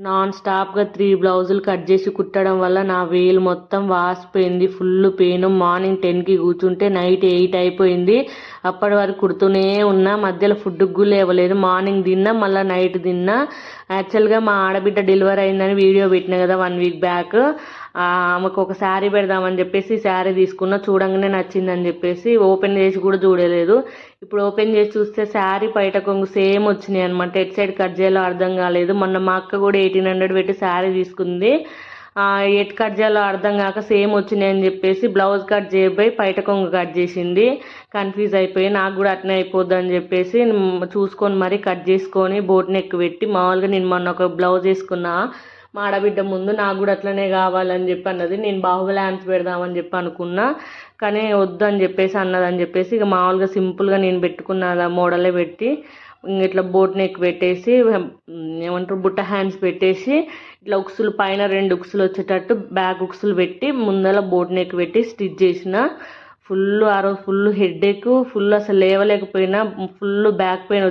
Non స్టాప్గా 3 బ్లౌజులు cut చేసి కుట్టడం వల్ల నా వేలు మొత్తం వాసిపోయింది. Full pain. మార్నింగ్ 10కి కూర్చుంటే నైట్ 8 అయిపోయింది. అప్పటి వరకు కుడుతూనే ఉన్నా. మధ్యలో ఫుడ్కి కూడా లేవలేదు. మార్నింగ్ తిన్నా, మళ్ళీ నైట్ తిన్నా. యాక్చువల్గా మా ఆడబిడ్డ డెలివరీ అయిందని వీడియో పెట్టిన కదా 1 వీక్ బ్యాక్. ఆమెకు ఒక శారీ పెడదామని చెప్పేసి శారీ తీసుకున్నా. చూడంగానే నచ్చిందని చెప్పేసి ఓపెన్ చేసి కూడా చూడలేదు. ఇప్పుడు ఓపెన్ చేసి చూస్తే శారీ బయట కొంగు సేమ్ వచ్చినాయి అనమాట. ఎట్ సైడ్ కట్ చేయాలో అర్థం కాలేదు. మొన్న మా అక్క కూడా 1800 పెట్టి శారీ తీసుకుంది. ఎట్ కట్ చేయాలో అర్థం కాక సేమ్ వచ్చినాయి అని చెప్పేసి బ్లౌజ్ కట్ చేయబోయి బయట కొంగు కట్ చేసింది. కన్ఫ్యూజ్ అయిపోయి నాకు కూడా అట్నే అయిపోద్ది అని చెప్పేసి చూసుకొని మరి కట్ చేసుకొని బోట్ నెక్ పెట్టి మామూలుగా నేను మొన్న ఒక బ్లౌజ్ వేసుకున్నా మా ఆడబిడ్డ ముందు. నాకు కూడా అట్లనే కావాలని చెప్పి అన్నది. నేను బాహుబలి హ్యాండ్స్ పెడదామని చెప్పి అనుకున్నా, కానీ వద్దు అని చెప్పేసి అన్నదని చెప్పేసి ఇక మామూలుగా సింపుల్గా నేను పెట్టుకున్న మోడలే పెట్టి ఇట్లా బోట్ నెక్ పెట్టేసి ఏమంటారు బుట్ట హ్యాండ్స్ పెట్టేసి ఇట్లా ఉక్సులు పైన 2 ఉక్సులు వచ్చేటట్టు బ్యాక్ ఉక్సులు పెట్టి ముందర బోట్ నెక్ పెట్టి స్టిచ్ చేసిన. ఫుల్ ఆ రోజు ఫుల్ హెడేక్, ఫుల్ అసలు లేవలేకపోయినా, ఫుల్ బ్యాక్ పెయిన్